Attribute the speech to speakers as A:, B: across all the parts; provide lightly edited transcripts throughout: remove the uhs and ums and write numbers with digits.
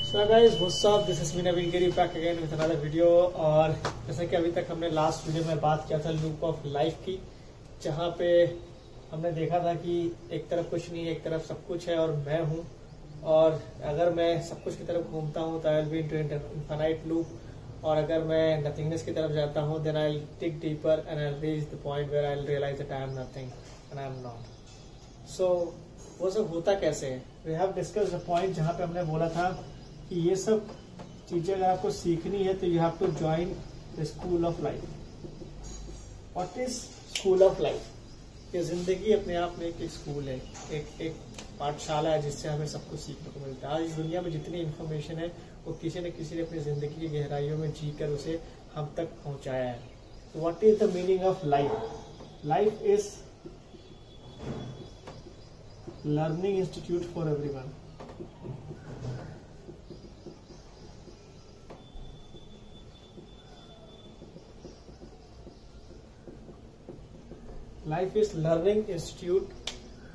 A: So guys, what's up? This is me Naveen Giri back again with another video। और जैसा कि अभी तक हमने लास्ट वीडियो में बात किया था लूप ऑफ लाइफ की, जहाँ पे हमने देखा था कि एक तरफ कुछ नहीं है, एक तरफ सब कुछ है और मैं हूँ। और अगर मैं सब कुछ की तरफ घूमता हूँ तो I will be into infinite loop, और अगर मैं नथिंगनेस की तरफ जाता हूँ then I will tick deeper and I will reach the point where I will realise that I am nothing and I am not. So वो सब होता कैसे है? We have discussed the point जहाँ पे हमने बोला था कि ये सब चीजें अगर आपको सीखनी है तो you have to join the school of life. What is school of life? ये जिंदगी अपने आप में एक स्कूल है, एक पाठशाला है जिससे हमें सब कुछ सीखने को मिलता है। आज इस दुनिया में जितनी इन्फॉर्मेशन है वो किसी न किसी ने अपनी जिंदगी की गहराइयों में जी कर उसे हम तक पहुंचाया है। तो what is the meaning of life? Life is learning institute for everyone. Life is learning institute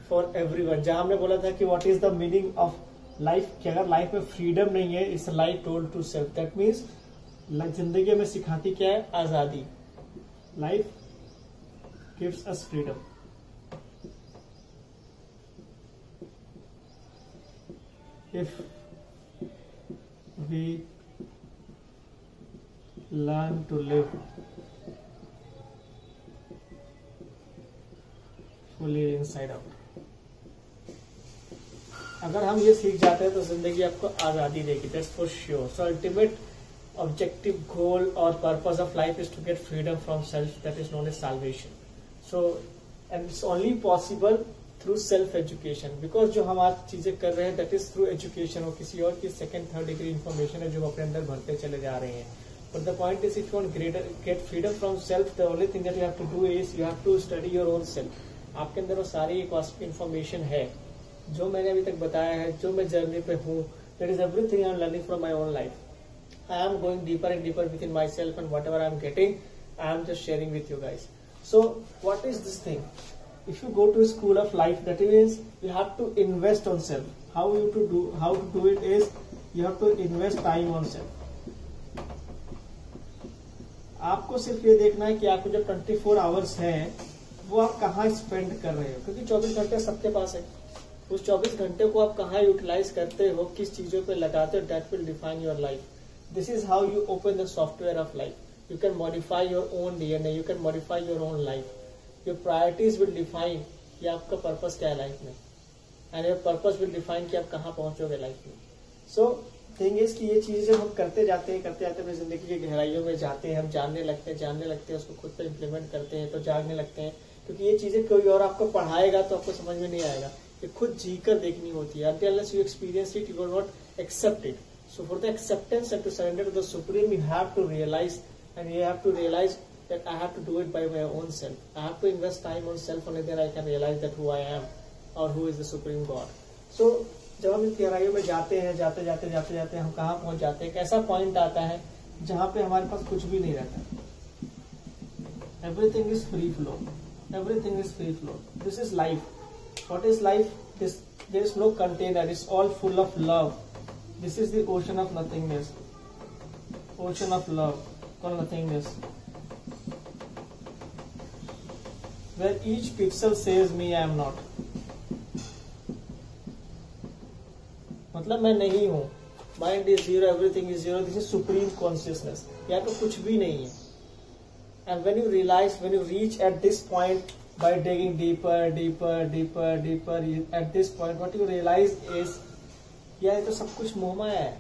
A: for everyone. जहां हमने बोला था कि what is the meaning of life, कि अगर लाइफ में फ्रीडम नहीं है, it's life told to self. That means जिंदगी में सिखाती क्या है? आजादी। Life gives us freedom. If we learn to live fully inside out, अगर हम ये सीख जाते हैं तो जिंदगी आपको आजादी देगी, that's for sure. So ultimate objective goal और purpose of life is to get freedom from self, that is known as salvation. So and it's only possible through self education, because जो हम आज चीजें कर रहे हैं दैट इज थ्रू एजुकेशन, और किसी और की सेकंड थर्ड डिग्री इन्फॉर्मेशन है जो हम अपने अंदर भरते चले जा रहे हैं। But the point is if you want get freedom from self, the only thing that you have to do is you have to study your own self. आपके अंदर वो सारी इन्फॉर्मेशन है जो मैंने अभी तक बताया है, जो मैं जर्नी पे हूँ। That is everything I am learning from my own life. I am going deeper and deeper within myself, and whatever I am getting I am just sharing with you guys. So what is this thing? If you go to school of life, that means you have to invest on self. How to do it is you have to invest time on self. आपको सिर्फ ये देखना है कि आपको जब 24 hours है वो आप कहाँ स्पेंड कर रहे हो, क्योंकि 24 घंटे सबके पास है। उस 24 घंटे को आप कहाँ यूटिलाइज करते हो, किस चीजों पे लगाते हो, that will define your life. This is how you open the software of life. You can modify your own DNA, you can modify your own life. Your priorities will define कि आपका purpose क्या है life में, and your purpose will define कि आप कहाँ पहुंचोगे life में। So thing is कि ये चीजें जब हम करते जाते हैं अपनी जिंदगी की गहराइयों में जाते हैं, हम जानने लगते हैं, उसको खुद पे इम्प्लीमेंट करते हैं तो जागने लगते हैं। क्योंकि ये चीजें कोई और आपको पढ़ाएगा तो आपको समझ में नहीं आएगा, ये खुद जीकर देखनी होती है। Until unless you experience it, you will not accept it. So for the acceptance and to surrender to the supreme, you have to realize, and you have to realize that I have to do it by my own self. I have to invest time on self, only then I can realize that who I am or who is the supreme God. So जब हम इस गहराइयों में जाते हैं, जाते हम कहाँ पहुंच जाते हैं? एक ऐसा पॉइंट आता है जहाँ पे हमारे पास कुछ भी नहीं रहता। Everything is free flow. Everything is free flow. This is life. What is life? There is no container. It's all full of love. This is the ocean of nothingness. Ocean of love called nothingness. Where each pixel says me, I am not. मतलब मैं नहीं हूँ। Mind is zero. Everything is zero. This is supreme consciousness. यहाँ पे कुछ भी नहीं है। And when you reach at this point by digging deeper, at this point, what you realize is, yeah, ये तो सब कुछ मोहमाया है.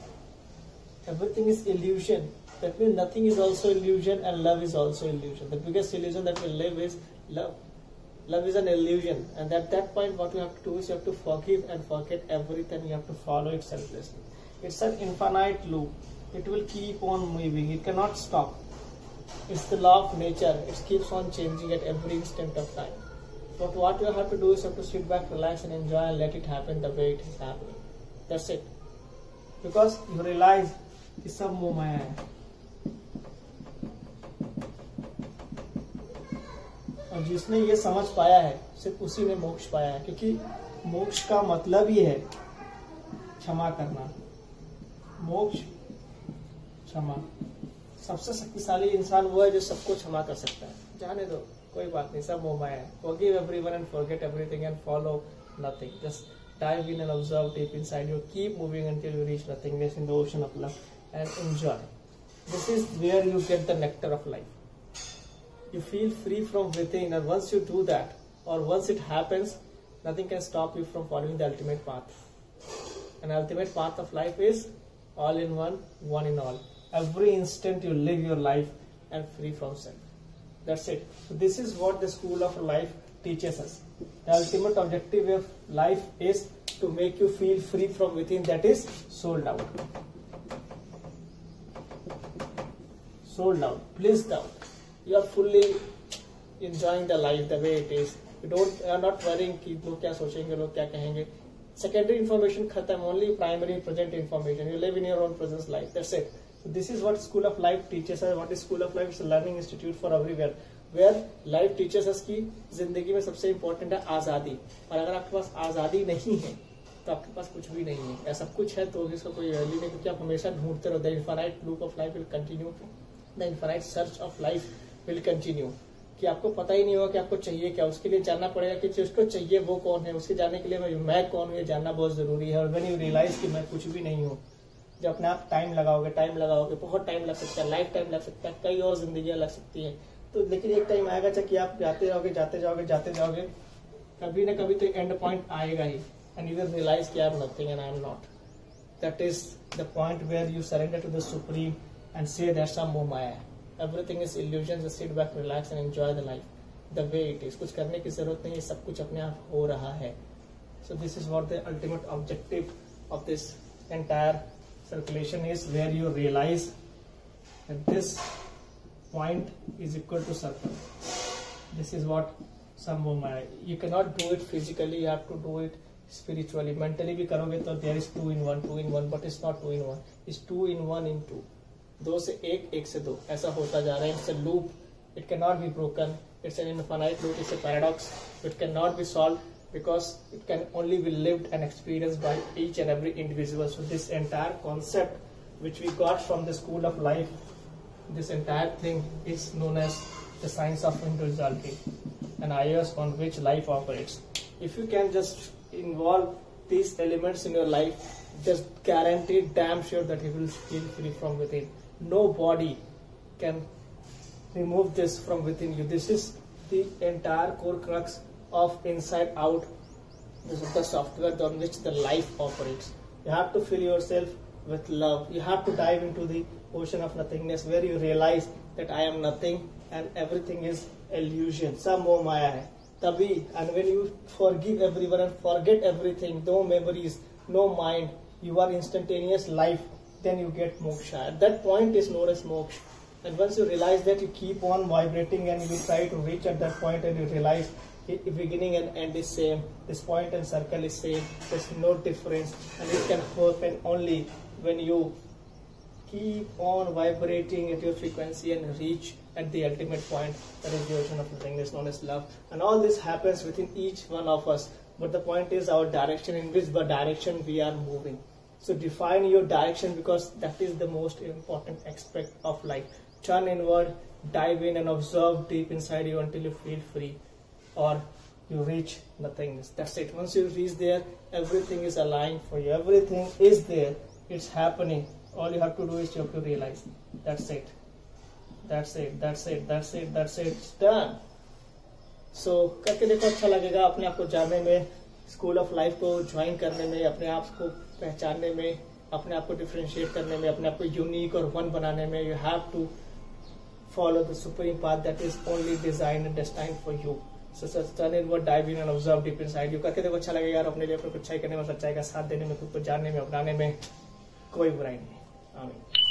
A: Everything is illusion. That means nothing is also illusion and love is also illusion. The biggest illusion that we live is love. Love is an illusion, and at that point, what you have to do is you have to forgive and forget everything. You have to follow it selflessly. It's an infinite loop. It will keep on moving. It cannot stop. It's the law of nature. It keeps on changing at every instant of time. But what you have to do is you have to sit back, relax, and enjoy, and let it happen the way it is happening. That's it. Because you realize कि सब मोह माया है। और जिसने ये समझ पाया है सिर्फ उसी ने मोक्ष पाया है, क्योंकि मोक्ष का मतलब ही है क्षमा करना। मोक्ष, क्षमा। सबसे शक्तिशाली इंसान वो है जो सबको क्षमा कर सकता है। जाने दो, कोई बात नहीं, सब मोह माया है। Forgive everyone and forget everything and follow nothing. Just dive in and observe deep inside you. Keep moving until you reach nothingness in the ocean of love and enjoy. This is where you get the nectar of life. You feel free from within, and once you do that, or once it happens, nothing can stop you from following the ultimate path. An ultimate path of life is all in one, one in all. Every instant you live your life and free from self. That's it. So this is what the school of life teaches us. The ultimate objective of life is to make you feel free from within, that is sold out. Sold out, blissed out. You are fully enjoying the life the way it is. You are not worrying कि लोग क्या सोचेंगे, लोग क्या कहेंगे. Secondary information खत्म, only primary present information. You live in your own present life. That's it. So this is what School of Life teaches us. What is School of Life? It's a learning institute for everywhere, where life teaches us कि जिंदगी में सबसे important है आज़ादी। और अगर आपके पास आज़ादी नहीं है तो आपके पास कुछ भी नहीं है। या सब कुछ है तो इसका कोई वैल्यू नहीं, क्योंकि आप हमेशा ढूंढते रहो। The infinite loop of life will continue, the infinite search of life will continue. कि आपको पता ही नहीं होगा कि आपको चाहिए क्या। उसके लिए जानना पड़ेगा कि जिसको चाहिए वो कौन है। उसके जानने के लिए मैं कौन हूँ ये जानना बहुत जरूरी है। और व्हेन यू रियलाइज कि मैं कुछ भी नहीं हूँ, जब अपने आप टाइम लगाओगे, बहुत टाइम लग सकता है, लाइफ टाइम लग सकता है, कई और जिंदगियां लग सकती हैं। तो लेकिन एक टाइम आएगा जब कि आप जाते जाओगे, कभी ना कभी तो एंड पॉइंट आएगा ही, एंड यू विल रियलाइज कि I am nothing and I am not. That is the point where you surrender to the supreme and say that's some मोह माया। Everything is illusion, just sit back, relax and enjoy the life the way it is. कुछ करने की जरूरत नहीं है, सब कुछ अपने आप हो रहा है। So this is what the ultimate objective of this entire circulation is, where you realize that this point is equal to circle. This is what some moh maya. You cannot do it physically, you have to do it spiritually. Mentally भी करोगे तो there is 2 in 1, but it's not 2 in 1. It's 2 in 1 in 2. 2 से 1, 1 से 2, ऐसा होता जा रहा है। It's a loop. It cannot be broken. It's an infinite loop. It's a paradox. It cannot be solved, because it can only be lived and experienced by each and every individual. So this entire concept which we got from the School of Life, this entire thing is known as the science of individuality, an ideas on which life operates. If you can just involve these elements in your life, just guaranteed damn sure that you will feel free from within. Nobody can remove this from within you. This is the entire core crux of Inside Out. This is the software on which the life operates. You have to fill yourself with love. You have to dive into the ocean of nothingness, where you realize that I am nothing and everything is illusion. Some moh maya hai. Tabhi, and when you forgive everyone and forget everything, no memories, no mind, you are instantaneous life, then you get moksha. At that point is known as moksha. And once you realize that, you keep on vibrating and you try to reach at that point, and you realize beginning and end is same. This point and circle is same. There's no difference, and it can happen only when you keep on vibrating at your frequency and reach at the ultimate point, that is the ocean of nothingness known as love. And all this happens within each one of us. But the point is our direction, in which direction we are moving. So define your direction, because that is the most important aspect of life. Turn inward, dive in and observe deep inside you until you feel free, or you reach nothingness. That's it. Once you reach there, everything is aligned for you. Everything is there. It's happening. All you have to do is you have to realize. That's it. That's it. That's it. That's it. That's it. It's done. So करके देखो, अच्छा लगेगा अपने आप को जानने में, school of life को ज्वाइन करने में, अपने आप को पहचानने में, अपने आप को डिफरेंशिएट करने में, अपने आप को यूनिक और वन बनाने में. You have to follow the supreme path that is only designed and destined for you. So turn inward, dive in and observe deep inside you. करके देखो, अच्छा लगेगा यार. अपने लिए अपने को अच्छाई करने में, सच्चाई का साथ देने में, खुद को जानने में, अपनाने में कोई बुराई नहीं. आमीन.